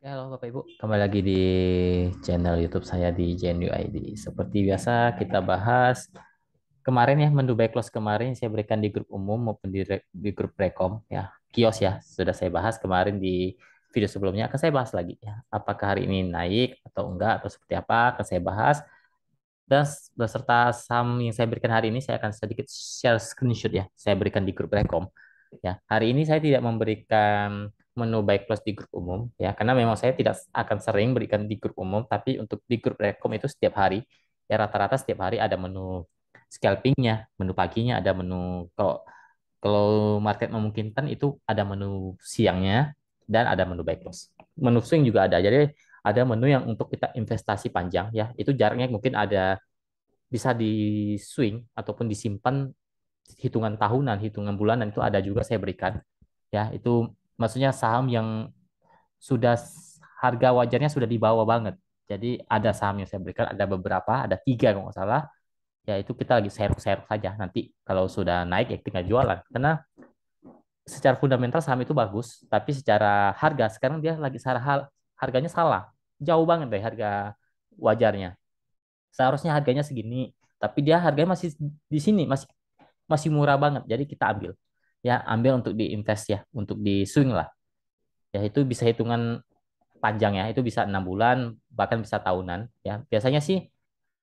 Ya, halo Bapak Ibu, kembali lagi di channel YouTube saya di JNU ID. Seperti biasa kita bahas kemarin ya menu backlog kemarin saya berikan di grup umum maupun di grup rekom ya kios ya sudah saya bahas kemarin di video sebelumnya akan saya bahas lagi ya apakah hari ini naik atau enggak atau seperti apa akan saya bahas dan beserta saham yang saya berikan hari ini saya akan sedikit share screenshot ya saya berikan di grup rekom. Ya, hari ini saya tidak memberikan menu baik plus di grup umum ya, karena memang saya tidak akan sering berikan di grup umum, tapi untuk di grup rekom itu setiap hari ya rata-rata setiap hari ada menu scalpingnya, menu paginya ada menu kalau kalau market memungkinkan itu ada menu siangnya dan ada menu baik plus. Menu swing juga ada. Jadi ada menu yang untuk kita investasi panjang ya, itu jaraknya mungkin ada bisa di swing ataupun disimpan hitungan tahunan, hitungan bulanan itu ada juga saya berikan. Ya, itu maksudnya saham yang sudah harga wajarnya sudah di bawah banget. Jadi ada saham yang saya berikan, ada beberapa, ada tiga kalau nggak salah. Ya itu kita lagi serok-serok saja. Nanti kalau sudah naik ya tinggal jualan. Karena secara fundamental saham itu bagus, tapi secara harga sekarang dia lagi harganya salah. Jauh banget dari harga wajarnya. Seharusnya harganya segini, tapi dia harganya masih di sini, masih masih murah banget. Jadi kita ambil. Ya, ambil untuk diinvest ya, untuk di swing lah. Ya, itu bisa hitungan panjang ya, itu bisa 6 bulan, bahkan bisa tahunan. Ya, biasanya sih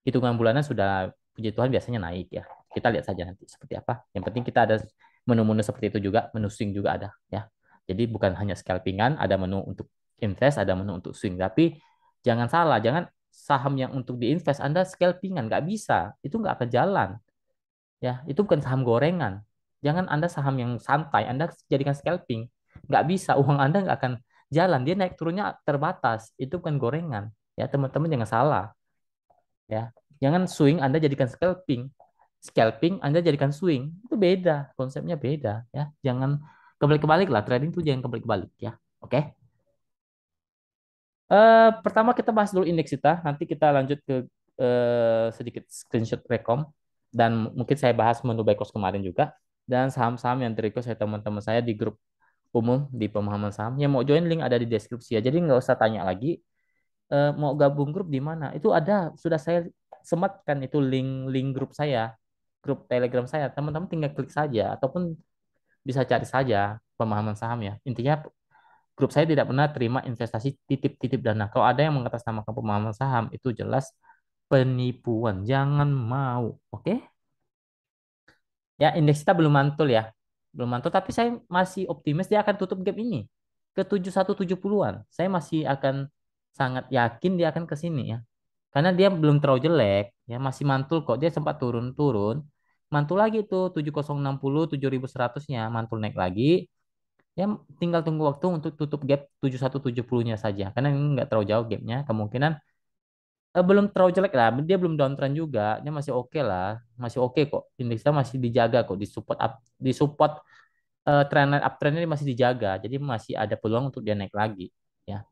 hitungan bulanan sudah puji Tuhan biasanya naik ya. Kita lihat saja nanti seperti apa. Yang penting kita ada menu-menu seperti itu juga, menu swing juga ada ya. Jadi bukan hanya scalpingan, ada menu untuk invest, ada menu untuk swing. Tapi jangan salah, jangan saham yang untuk diinvest Anda scalpingan, nggak bisa. Itu nggak akan jalan. Ya, itu bukan saham gorengan. Jangan Anda saham yang santai, Anda jadikan scalping. Nggak bisa, uang Anda nggak akan jalan. Dia naik turunnya terbatas. Itu bukan gorengan. Ya, teman-teman jangan salah. Ya, jangan swing Anda jadikan scalping. Scalping Anda jadikan swing. Itu beda, konsepnya beda. Ya, jangan kebalik-kebalik lah. Trading itu jangan kebalik-kebalik ya. Oke. Pertama kita bahas dulu indeks kita. Nanti kita lanjut ke sedikit screenshot rekom dan mungkin saya bahas menu back kemarin juga dan saham-saham yang request saya teman-teman saya di grup umum di pemahaman saham. Yang mau join link ada di deskripsi ya. Jadi nggak usah tanya lagi mau gabung grup di mana. Itu ada sudah saya sematkan itu link grup saya, grup Telegram saya. Teman-teman tinggal klik saja ataupun bisa cari saja pemahaman saham ya. Intinya grup saya tidak pernah terima investasi titip-titip dana. Kalau ada yang mengatasnamakan pemahaman saham, itu jelas penipuan. Jangan mau. Oke? Ya, indeks kita belum mantul ya. Belum mantul, tapi saya masih optimis dia akan tutup gap ini ke 7170-an. Saya masih akan sangat yakin dia akan ke sini ya. Karena dia belum terlalu jelek, ya masih mantul kok. Dia sempat turun-turun. Mantul lagi tuh 7060, 7100-nya mantul naik lagi. Ya tinggal tunggu waktu untuk tutup gap 7170-nya saja. Karena ini nggak terlalu jauh gapnya. Kemungkinan belum terlalu jelek lah. Dia belum downtrend juga. Dia masih oke lah. Masih oke kok. Indeksnya masih dijaga kok. Di support trend line uptrendnya masih dijaga. Jadi masih ada peluang untuk dia naik lagi. Ya.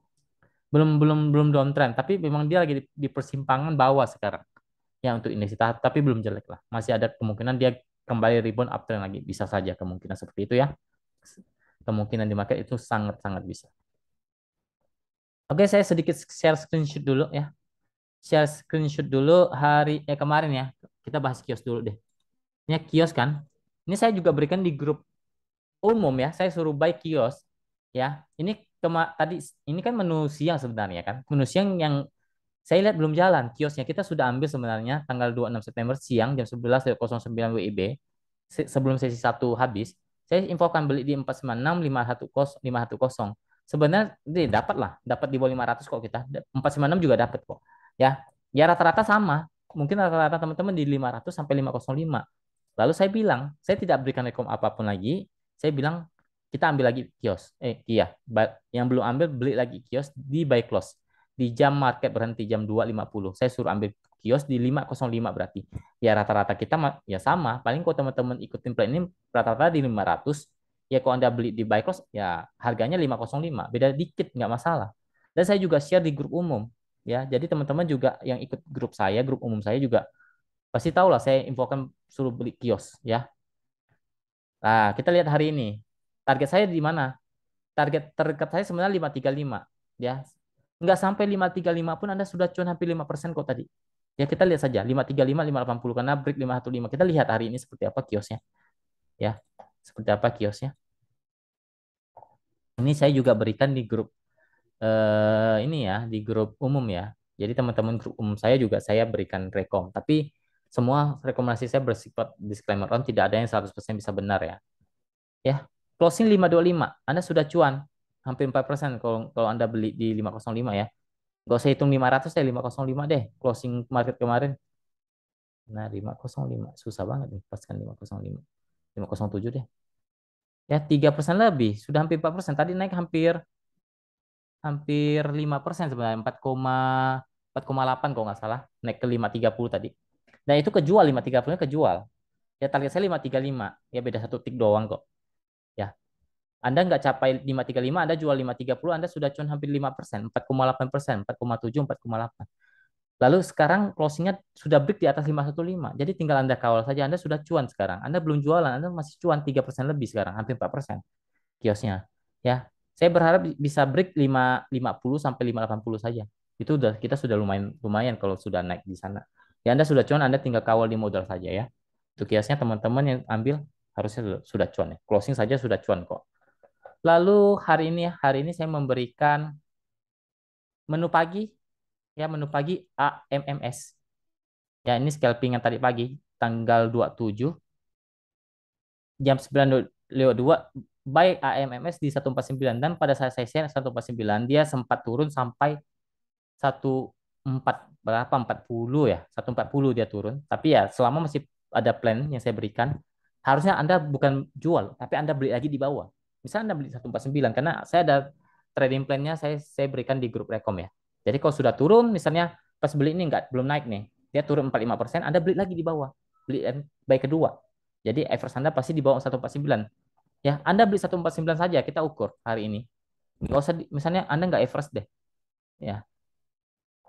Belum downtrend. Tapi memang dia lagi di persimpangan bawah sekarang. Ya untuk indeks kita. Tapi belum jelek lah. Masih ada kemungkinan dia kembali rebound uptrend lagi. Bisa saja kemungkinan seperti itu ya. Kemungkinan di market itu sangat-sangat bisa. Oke, saya sedikit share screenshot dulu ya. Share screenshot dulu kemarin ya. Kita bahas kios dulu deh. Ini kios kan. Ini saya juga berikan di grup umum ya. Saya suruh buy kios ya. Ini tadi ini kan menu siang sebenarnya kan. Menu siang yang saya lihat belum jalan. Kiosnya kita sudah ambil sebenarnya tanggal 26 September siang jam 11.09 WIB. Sebelum sesi satu habis, saya infokan beli di 496 510. Sebenarnya dapat lah, dapat di bawah 500 kok kita. 496 juga dapat kok. Ya, ya rata-rata sama. Mungkin rata-rata teman-teman di 500 sampai 505. Lalu saya bilang, saya tidak berikan rekom apapun lagi. Saya bilang kita ambil lagi kios. Iya, yang belum ambil beli lagi kios di buy close. Di jam market berhenti jam 2.50. Saya suruh ambil kios di 505 berarti. Ya rata-rata kita ya sama. Paling kalau teman-teman ikutin plan ini rata-rata di 500. Ya kalau Anda beli di buy close ya harganya 505. Beda dikit nggak masalah. Dan saya juga share di grup umum. Ya, jadi teman-teman juga yang ikut grup saya, grup umum saya juga pasti tahu lah saya infokan suruh beli kios ya. Nah, kita lihat hari ini. Target saya di mana? Target terdekat saya sebenarnya 535. Ya. Nggak sampai 535 pun Anda sudah cuan hampir 5% kok tadi. Ya kita lihat saja 535, 580 karena break 515. Kita lihat hari ini seperti apa kiosnya. Ya. Seperti apa kiosnya. Ini saya juga berikan di grup ini ya, di grup umum ya. Jadi teman-teman grup umum saya juga saya berikan rekom. Tapi semua rekomendasi saya bersifat disclaimer on, tidak ada yang 100% bisa benar ya. Ya, closing 525, Anda sudah cuan hampir 4% kalau kalau Anda beli di 505 ya. Gak usah hitung 500 deh, 505 deh. Closing market kemarin. Nah, 505. Susah banget nih paskan 505. 507 deh. Ya, 3% lebih. Sudah hampir 4%. Tadi naik hampir hampir 5% sebenarnya. 4,8 kalau nggak salah. Naik ke 530 tadi. Dan itu kejual, 530-nya kejual. Ya, target saya 535. Ya, beda satu tik doang kok. Ya, Anda nggak capai 535, Anda jual 530, Anda sudah cuan hampir 5%, 4,8%, 4,7, 4,8. Lalu sekarang closingnya sudah break di atas 515. Jadi tinggal Anda kawal saja. Anda sudah cuan sekarang. Anda belum jualan. Anda masih cuan 3% lebih sekarang. Hampir 4% kiosnya. Ya, saya berharap bisa break 550 sampai 580 saja. Itu udah kita sudah lumayan lumayan kalau sudah naik di sana. Ya Anda sudah cuan, Anda tinggal kawal di modal saja ya. Itu kiosnya teman-teman yang ambil harusnya sudah cuan ya. Closing saja sudah cuan kok. Lalu hari ini saya memberikan menu pagi ya, menu pagi AMMS. Ya, ini scalping yang tadi pagi, tanggal 27, jam 9.02, buy AMMS di 149. Dan pada saat saya share 149, dia sempat turun sampai 14 berapa, 40 ya, 140 dia turun. Tapi ya, selama masih ada plan yang saya berikan, harusnya Anda bukan jual, tapi Anda beli lagi di bawah. Misalnya Anda beli 149, karena saya ada trading plan-nya, saya berikan di grup rekom ya. Jadi kalau sudah turun, misalnya pas beli ini belum naik nih, dia turun 45%, Anda beli lagi di bawah. Beli buy kedua. Jadi average Anda pasti di bawah 149. Ya, Anda beli 149 saja, kita ukur hari ini. Nggak usah, misalnya Anda nggak average deh. Ya,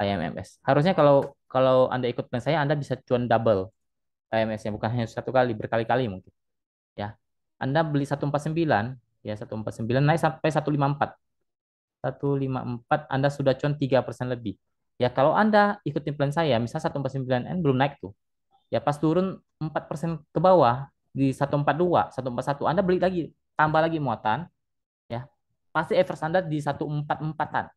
IMMS. Harusnya kalau kalau Anda ikut plan saya, Anda bisa cuan double IMMS-nya, bukan hanya satu kali, berkali-kali mungkin. Ya, Anda beli 149, ya 149 naik sampai 154. 154 Anda sudah cuan 3% lebih. Ya, kalau Anda ikutin plan saya, misal 149N belum naik tuh. Ya, pas turun 4% ke bawah di 142, 141, Anda beli lagi, tambah lagi muatan, ya. Pasti average Anda di 144-an.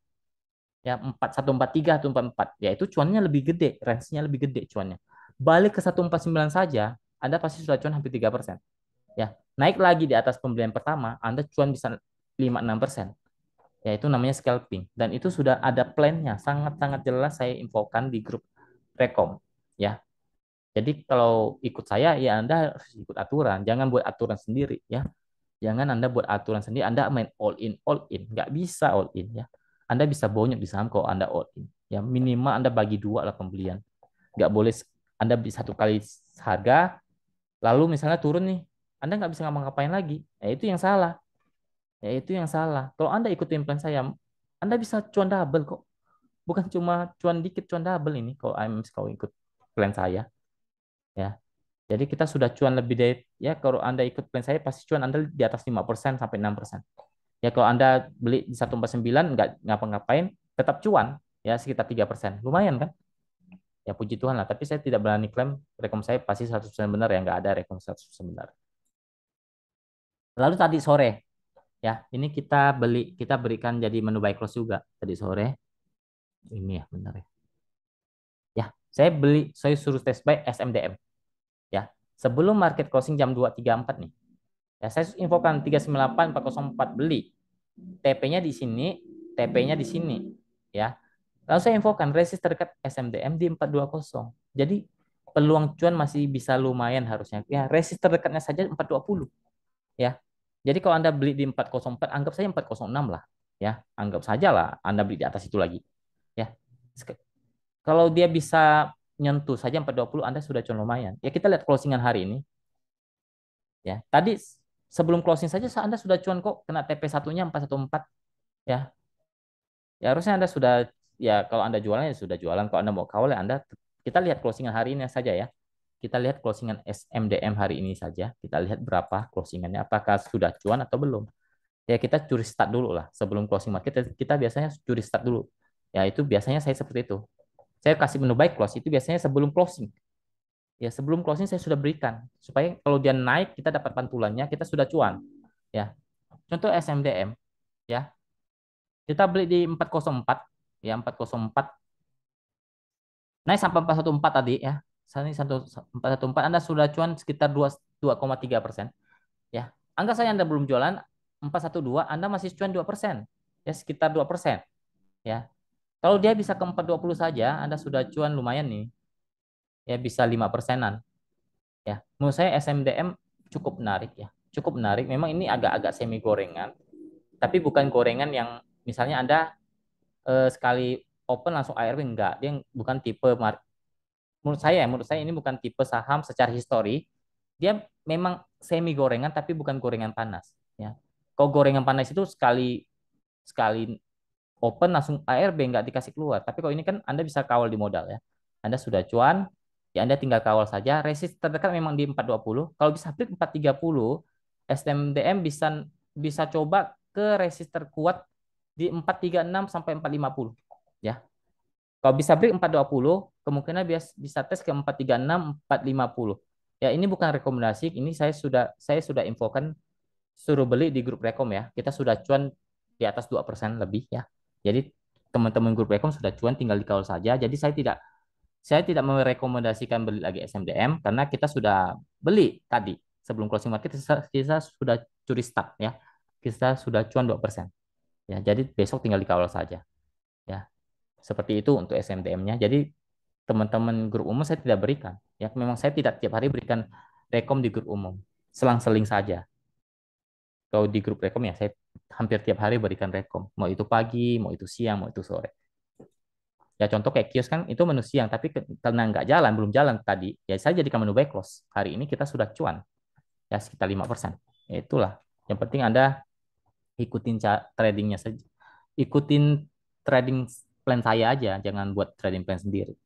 Ya, 143, 144. Ya, itu cuannya lebih gede, range-nya lebih gede cuannya. Balik ke 149 saja, Anda pasti sudah cuan hampir 3%. Ya, naik lagi di atas pembelian pertama, Anda cuan bisa 5-6%. Ya, itu namanya scalping. Dan itu sudah ada plan-nya, sangat-sangat jelas saya infokan di grup Rekom. Ya, jadi kalau ikut saya, ya Anda harus ikut aturan. Jangan buat aturan sendiri, ya. Jangan Anda buat aturan sendiri, Anda main all in, all in. Nggak bisa all in ya. Anda bisa bonyok di saham kalau Anda all in. Ya minimal Anda bagi dua lah pembelian. Nggak boleh Anda beli satu kali harga, lalu misalnya turun nih, Anda nggak bisa ngapa-ngapain lagi. Ya itu yang salah. Ya itu yang salah. Kalau Anda ikutin plan saya, Anda bisa cuan double kok. Bukan cuma cuan dikit, cuan double ini kalau kalau ikut plan saya. Ya. Jadi kita sudah cuan lebih dari, ya kalau Anda ikut plan saya pasti cuan Anda di atas 5% sampai 6%. Ya kalau Anda beli di 149 nggak ngapa-ngapain, tetap cuan ya sekitar 3%. Lumayan kan? Ya puji Tuhan lah, tapi saya tidak berani klaim rekom saya pasti 100% benar ya, nggak ada rekom 100% benar. Lalu tadi sore ya, ini kita berikan jadi menu buy close juga tadi sore. Ini ya benar ya. Ya, saya suruh test buy SMDM ya. Sebelum market closing jam 2.34 nih. Ya, saya infokan 398 404 beli. TP-nya di sini, TP-nya di sini ya. Lalu saya infokan resist terdekat SMDM di 420. Jadi peluang cuan masih bisa lumayan harusnya. Ya, resist terdekatnya saja 420 ya. Jadi kalau Anda beli di 404, anggap saja 406 lah ya. Anggap saja lah Anda beli di atas itu lagi ya. Kalau dia bisa nyentuh saja 420, Anda sudah cuan lumayan. Ya kita lihat closingan hari ini ya. Tadi sebelum closing saja Anda sudah cuan kok, kena TP satunya 414 ya. Ya harusnya Anda sudah, ya kalau Anda jualan ya sudah jualan. Kalau Anda mau kawal ya Anda, kita lihat closingan hari ini saja ya. Kita lihat closingan SMDM hari ini saja. Kita lihat berapa closingannya, apakah sudah cuan atau belum. Ya kita curi start dulu lah sebelum closing market. Kita biasanya curi start dulu. Ya itu biasanya saya seperti itu. Saya kasih menu buy close itu biasanya sebelum closing. Ya sebelum closing saya sudah berikan supaya kalau dia naik kita dapat pantulannya, kita sudah cuan. Ya. Contoh SMDM ya. Kita beli di 404 ya 404 naik sampai 414 tadi ya. Saat ini 414 Anda sudah cuan sekitar 2,3%. Ya. Anggap saja Anda belum jualan 412, Anda masih cuan 2%. Ya sekitar 2%. Ya. Kalau dia bisa ke 420 saja, Anda sudah cuan lumayan nih. Ya bisa 5%-an. Ya. Menurut saya SMDM cukup menarik ya. Cukup menarik. Memang ini agak-agak semi gorengan, tapi bukan gorengan yang misalnya Anda sekali open langsung ARB enggak. Dia bukan tipe menurut saya ini bukan tipe saham secara histori. Dia memang semi gorengan tapi bukan gorengan panas ya. Kalau gorengan panas itu sekali sekali open langsung ARB nggak dikasih keluar. Tapi kalau ini kan Anda bisa kawal di modal ya. Anda sudah cuan, ya Anda tinggal kawal saja. Resist terdekat memang di 420. Kalau bisa break 430, SMDM bisa bisa coba ke resist terkuat di 436 sampai 450 ya. Kalau bisa break 420, kemungkinan bisa tes ke 436, 450. Ya, ini bukan rekomendasi, ini saya sudah infokan suruh beli di grup Rekom ya. Kita sudah cuan di atas 2% lebih ya. Jadi teman-teman grup Rekom sudah cuan tinggal dikawal saja. Jadi saya tidak merekomendasikan beli lagi SMDM karena kita sudah beli tadi sebelum closing market kita sudah curi start ya. Kita sudah cuan 2%. Ya, jadi besok tinggal dikawal saja ya. Seperti itu untuk SMDM-nya. Jadi teman-teman grup umum saya tidak berikan. Ya, memang saya tidak tiap hari berikan rekom di grup umum. Selang-seling saja. Kalau di grup rekom ya saya hampir tiap hari berikan rekom. Mau itu pagi, mau itu siang, mau itu sore. Ya contoh kayak kios kan itu menu siang, tapi karena nggak jalan, belum jalan tadi, ya saya jadikan menu buy close. Hari ini kita sudah cuan, ya sekitar 5%. Ya, itulah. Yang penting Anda ikutin tradingnya saja. Ikutin trading plan saya aja, jangan buat trading plan sendiri.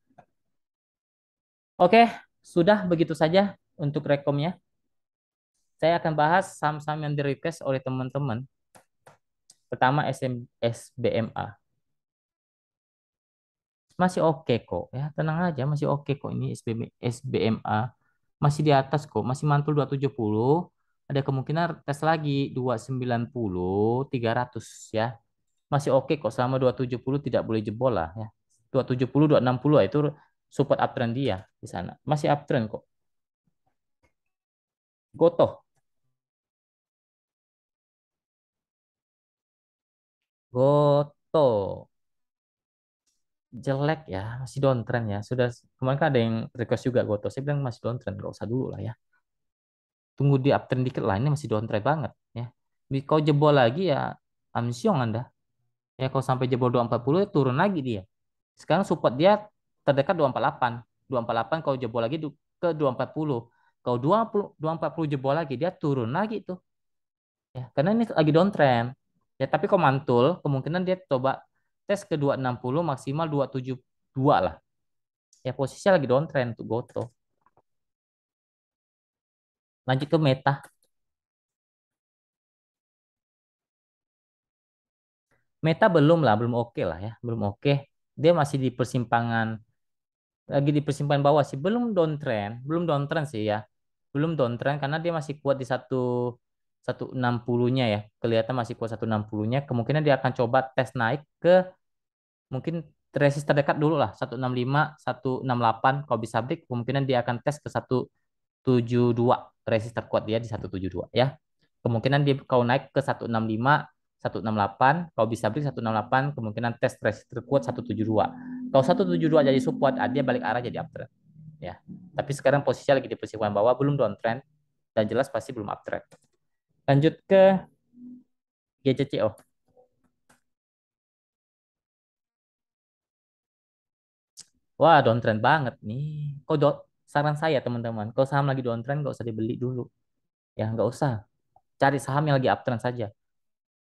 Oke, sudah begitu saja untuk rekomnya. Saya akan bahas saham-saham yang di request oleh teman-teman. Pertama SBMA. Masih oke kok, ya tenang aja, masih oke kok ini SBMA. Masih di atas kok, masih mantul 270. Ada kemungkinan tes lagi 290, 300 ya. Masih oke kok, selama 270 tidak boleh jebol lah ya. 270, 260 itu support uptrend dia di sana. Masih uptrend kok. Gotoh. Gotoh. Jelek ya, masih downtrend ya. Sudah kemarin kan ada yang request juga Gotoh. Saya bilang masih downtrend, nggak usah dulu lah ya. Tunggu di uptrend dikit lah, ini masih downtrend banget ya. Kalau jebol lagi ya amsyong Anda. Ya kalau sampai jebol 240 ya turun lagi dia. Sekarang support dia terdekat 248. 248 kalau jebol lagi ke 240. Kalau 240 jebol lagi dia turun lagi tuh. Ya, karena ini lagi downtrend. Ya, tapi kalau mantul kemungkinan dia coba tes ke 260 maksimal 272 lah. Ya posisinya lagi downtrend untuk Goto. Lanjut ke Meta. Meta belum lah, belum oke lah ya, belum oke. Dia masih di persimpangan, lagi di persimpangan bawah sih, belum downtrend sih ya, belum downtrend karena dia masih kuat di 160-nya ya, kelihatan masih kuat 160-nya. Kemungkinan dia akan coba tes naik ke mungkin resist terdekat dulu lah, 165, 168. Kalau bisa break, kemungkinan dia akan tes ke 172, resist terkuat dia di 172 ya. Kemungkinan dia kalau naik ke 165, 168, kalau bisa break 168, kemungkinan tes resist terkuat 172. Kalau 172 jadi support, dia balik arah jadi uptrend ya. Tapi sekarang posisinya lagi di persimpangan bawah, belum downtrend dan jelas pasti belum uptrend. Lanjut ke GCCO. Wah, downtrend banget nih. Saran saya teman-teman, kalau saham lagi downtrend nggak usah dibeli dulu. Ya, nggak usah. Cari saham yang lagi uptrend saja.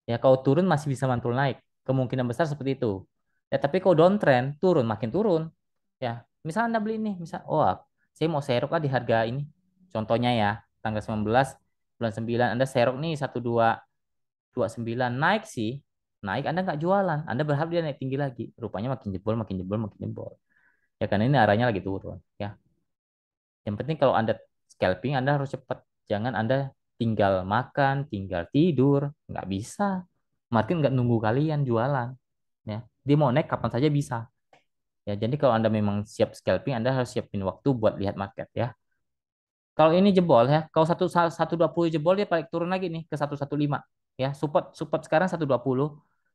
Ya, kalau turun masih bisa mantul naik. Kemungkinan besar seperti itu. Ya, tapi kalau downtrend, turun, makin turun. Ya, misal Anda beli ini, misal, oh, saya mau serok lah di harga ini. Contohnya ya, tanggal 19 bulan 9 Anda serok nih 12. 29 naik sih. Naik Anda nggak jualan. Anda berharap dia naik tinggi lagi. Rupanya makin jebol, makin jebol, makin jebol. Ya karena ini arahnya lagi turun. Ya, yang penting kalau Anda scalping, Anda harus cepat. Jangan Anda tinggal makan, tinggal tidur. Nggak bisa. Market nggak nunggu kalian jualan. Ya, dia mau naik kapan saja bisa. Ya, jadi kalau Anda memang siap scalping, Anda harus siapin waktu buat lihat market ya. Kalau ini jebol ya, kalau 120 jebol dia balik turun lagi nih ke 115 ya. Support support sekarang 120.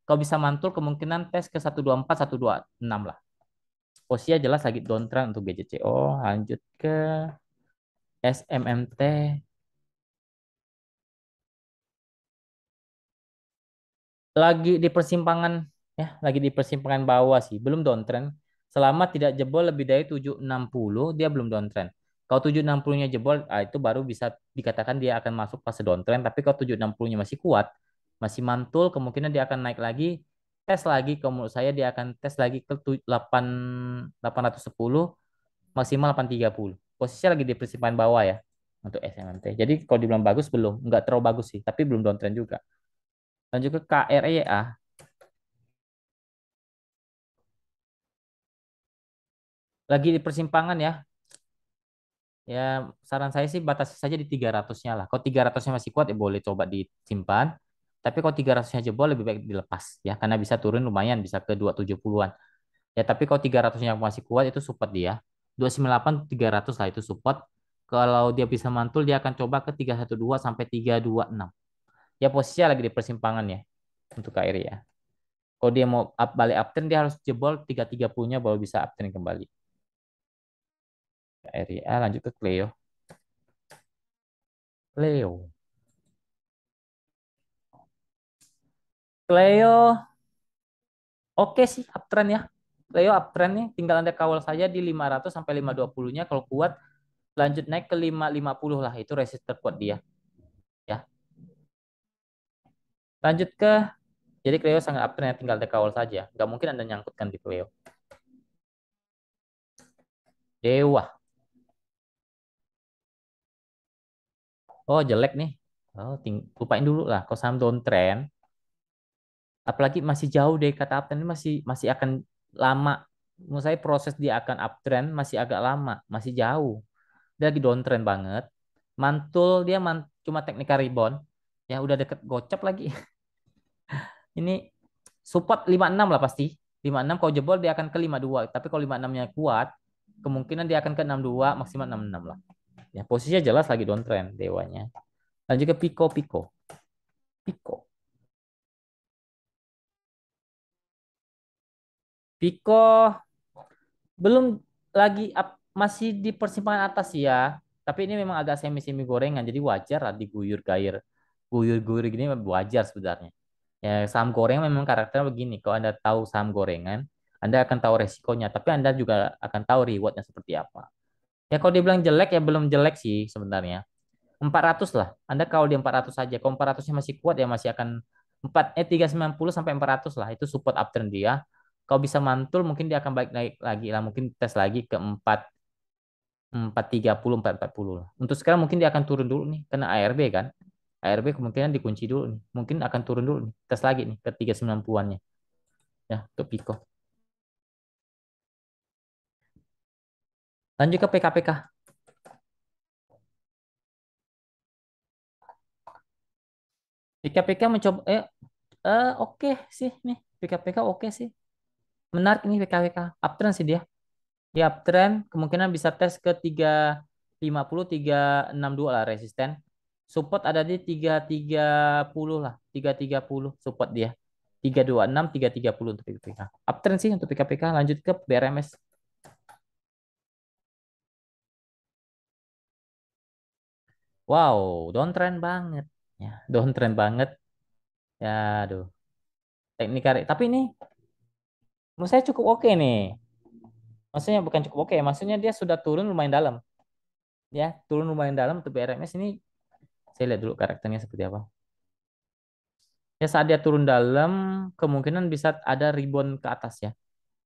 Kalau bisa mantul kemungkinan tes ke 124, 126 lah. Posisinya jelas lagi downtrend untuk BCCO. Lanjut ke SMMT. Lagi di persimpangan ya, lagi di persimpangan bawah sih, belum downtrend. Selama tidak jebol lebih dari 760 dia belum downtrend. Kalau 760-nya jebol, itu baru bisa dikatakan dia akan masuk fase downtrend. Tapi kalau 760-nya masih kuat, masih mantul, kemungkinan dia akan naik lagi, tes lagi. Kalau menurut saya dia akan tes lagi ke 810, maksimal 830. Posisinya lagi di persimpangan bawah ya untuk SMMT. Jadi kalau dibilang bagus belum, nggak terlalu bagus sih, tapi belum downtrend juga. Lanjut ke KREA. Lagi di persimpangan ya. Ya, saran saya sih batasi saja di 300-nya lah. Kalau 300-nya masih kuat ya boleh coba disimpan. Tapi kalau 300-nya jebol lebih baik dilepas ya karena bisa turun lumayan bisa ke 270-an. Ya, tapi kalau 300-nya masih kuat itu support dia. 298 300 lah itu support. Kalau dia bisa mantul dia akan coba ke 312 sampai 326. Ya posisinya lagi di persimpangan ya untuk KRI ya. Kalau dia mau balik uptrend dia harus jebol 330-nya baru bisa uptrend kembali. KRI lanjut ke Cleo. Cleo. Cleo oke sih uptrend ya. Cleo uptrend nih tinggal Anda kawal saja di 500 sampai 520-nya kalau kuat lanjut naik ke 550 lah itu resist terkuat dia ya. Lanjut ke jadi Cleo sangat uptrend ya, tinggal Anda kawal saja. Nggak mungkin Anda nyangkutkan di Cleo. Dewa. Oh jelek nih. Oh, lupain dulu lah. Kalau saham downtrend, apalagi masih jauh deh kata uptrend ini masih masih akan lama. Menurut saya proses dia akan uptrend masih agak lama, masih jauh. Dia lagi downtrend banget. Mantul dia cuma teknikal rebound. Ya udah deket gocap lagi. Ini support 56 lah pasti. 56 kalau jebol dia akan ke 52. Tapi kalau 56-nya kuat, kemungkinan dia akan ke 62 maksimal 66 lah. Ya, posisinya jelas lagi downtrend dewanya. Lanjut ke Pico Pico. Pico. Pico belum lagi masih di persimpangan atas sih ya. Tapi ini memang agak semi-semi gorengan, jadi wajar lah diguyur gair. Guyur-guyur gini wajar sebenarnya. Ya, saham goreng memang karakternya begini. Kalau Anda tahu saham gorengan, Anda akan tahu resikonya, tapi Anda juga akan tahu rewardnya seperti apa. Ya kalau dibilang jelek ya belum jelek sih sebenarnya. 400 lah. Anda kalau di 400 saja. Kalau 400-nya masih kuat ya masih akan 390 sampai 400 lah. Itu support uptrend dia. Kalau bisa mantul mungkin dia akan balik naik lagi lah. Mungkin tes lagi ke 430 440 lah. Untuk sekarang mungkin dia akan turun dulu nih karena ARB kan. ARB kemungkinan dikunci dulu nih. Mungkin akan turun dulu nih. Tes lagi nih ke 390-annya. Ya, untuk Pico. Lanjut ke PKPK. PKPK mencoba oke sih nih. PKPK oke sih. Menarik nih PKPK. Uptrend sih dia. Dia uptrend kemungkinan bisa tes ke 350 362 lah resisten. Support ada di 330 lah. 330 support dia. 326 330 untuk PKPK. Uptrend sih untuk PKPK. Lanjut ke BRMS. Wow, downtrend banget. Ya, downtrend banget. Ya, aduh. Teknik karet. Tapi ini menurut saya cukup oke nih. Maksudnya bukan cukup oke, maksudnya dia sudah turun lumayan dalam. Ya, turun lumayan dalam untuk BRMS ini. Saya lihat dulu karakternya seperti apa. Ya saat dia turun dalam, kemungkinan bisa ada rebound ke atas ya.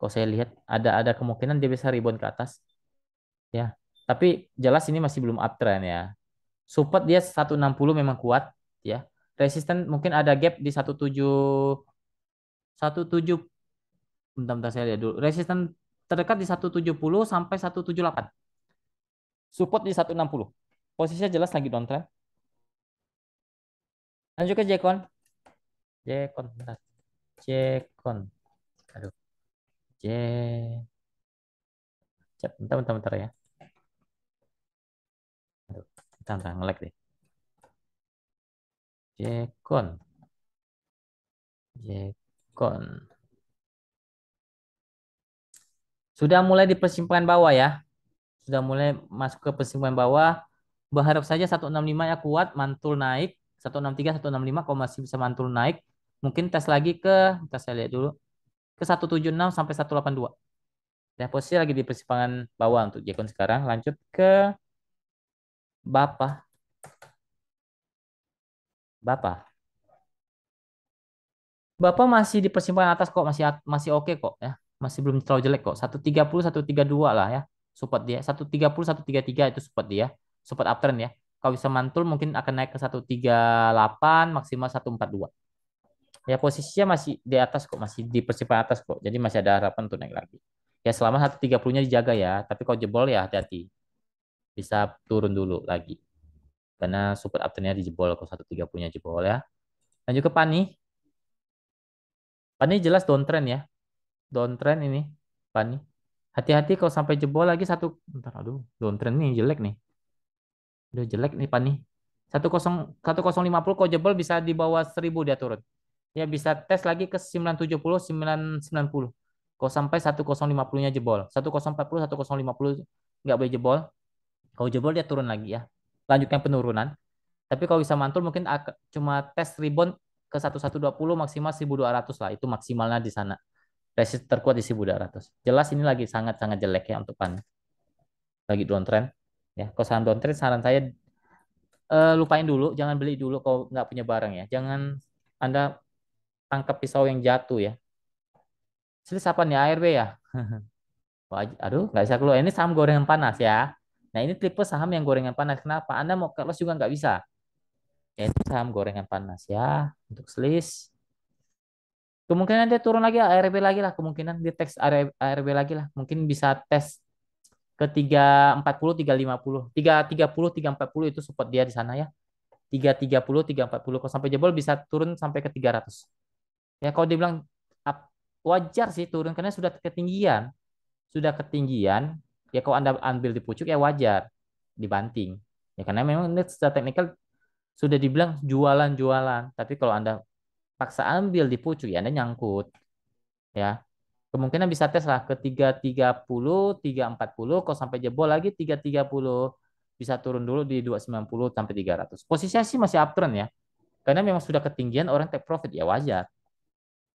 Kalau saya lihat ada kemungkinan dia bisa rebound ke atas ya. Tapi jelas ini masih belum uptrend ya. Support dia 160 memang kuat ya. Resisten mungkin ada gap di 17 bentar, saya lihat dulu. Resisten terdekat di 170 sampai 178. Support di 160. Posisinya jelas lagi downtrend. Lanjut ke Jekon. Jekon, bentar. Jekon. Aduh, J. Bentar ya. Aduh, bentar, nge-lag deh. Jekon. Jekon. Sudah mulai di persimpangan bawah ya. Sudah mulai masuk ke persimpangan bawah. Berharap saja 165 ya kuat, mantul naik. 163, 165 kalau masih bisa mantul naik. Mungkin tes lagi kita saya lihat dulu. Ke 176 sampai 182. Ya, posisi lagi di persimpangan bawah untuk Jekon sekarang. Lanjut ke Bapak. Bapak. Bapak masih di persimpangan atas kok, masih masih oke kok ya. Masih belum terlalu jelek kok. 130, 132 lah ya. Support dia. 130, 133 itu support dia. Support uptrend ya. Kalau bisa mantul mungkin akan naik ke 138 maksimal 142. Ya posisinya masih di atas kok, masih di persimpangan atas kok. Jadi masih ada harapan untuk naik lagi. Ya selama 130-nya dijaga ya. Tapi kalau jebol ya hati-hati. Bisa turun dulu lagi. Karena support uptrendnya dijebol kalau 130-nya jebol ya. Lanjut ke Pani. Pani jelas downtrend ya. Downtrend ini Pani. Hati-hati kalau sampai jebol lagi satu. Bentar, aduh, downtrend nih jelek nih. Udah jelek nih Pani. 1050 kalau jebol bisa di bawah 1000 dia turun. Ya bisa tes lagi ke 970, 990. Kalau sampai 1050-nya jebol. 1040, 1050 nggak boleh jebol. Kalau jebol dia turun lagi ya. Lanjutkan penurunan. Tapi kalau bisa mantul mungkin cuma tes rebound ke 1120 maksimal 1200 lah. Itu maksimalnya di sana. Resist terkuat di 1200. Jelas ini lagi sangat-sangat jelek ya untuk pan. Lagi downtrend. Ya, kalau saran downtrend, saran saya lupain dulu, jangan beli dulu kalau nggak punya barang ya. Jangan Anda tangkap pisau yang jatuh ya. Selis apa nih ARB ya? Wah, aduh, nggak bisa keluar. Ini saham gorengan panas ya. Nah ini tipe saham yang gorengan panas. Kenapa? Anda mau cut loss juga nggak bisa. Ya, ini saham gorengan panas ya. Untuk selis. Kemungkinan dia turun lagi ARB lagi lah. Kemungkinan dia tes ARB lagi lah. Mungkin bisa tes ke 340, 350. 330, 340 itu support dia di sana ya. 330, 340. Kalau sampai jebol bisa turun sampai ke 300. Ya kalau dibilang wajar sih turun karena sudah ketinggian. Sudah ketinggian, ya kalau Anda ambil di pucuk ya wajar dibanting. Ya karena memang ini secara teknikal sudah dibilang jualan-jualan. Tapi kalau Anda paksa ambil di pucuk ya Anda nyangkut. Ya. Kemungkinan bisa tes lah ke 330, 340, kalau sampai jebol lagi 330. Bisa turun dulu di 290 sampai 300. Posisinya sih masih uptrend ya. Karena memang sudah ketinggian orang take profit ya wajar.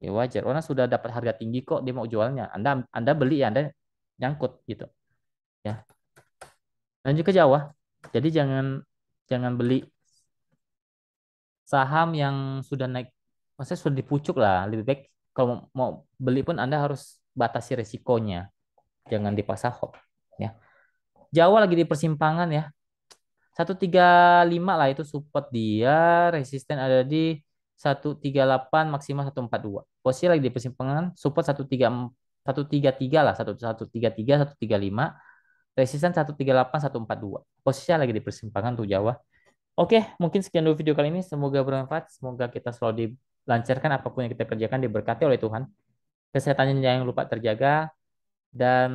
Ya wajar. Orang sudah dapat harga tinggi kok dia mau jualnya. Anda beli ya Anda nyangkut gitu. Ya. Lanjut ke Jawa. Jadi jangan jangan beli saham yang sudah naik, maksudnya sudah dipucuk lah. Lebih baik kalau mau beli pun Anda harus batasi resikonya. Jangan dipaksa hold. Ya. Jawa lagi di persimpangan ya. 135 lah itu support dia, resisten ada di 138 maksimal 142. Posisi lagi di persimpangan, support 133 lah, 133, 135, resisten 138, 142. Posisinya lagi di persimpangan tuh Jawa. Oke, mungkin sekian dulu video kali ini. Semoga bermanfaat. Semoga kita selalu dilancarkan apapun yang kita kerjakan diberkati oleh Tuhan. Kesehatannya jangan lupa terjaga dan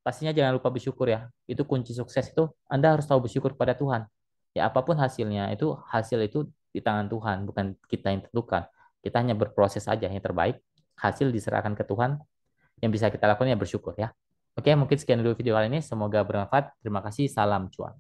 pastinya jangan lupa bersyukur ya. Itu kunci sukses itu Anda harus tahu bersyukur kepada Tuhan. Ya apapun hasilnya itu hasil itu di tangan Tuhan, bukan kita yang tentukan. Kita hanya berproses saja yang terbaik. Hasil diserahkan ke Tuhan. Yang bisa kita lakukan ya bersyukur ya. Oke, mungkin sekian dulu video kali ini. Semoga bermanfaat. Terima kasih. Salam cuan.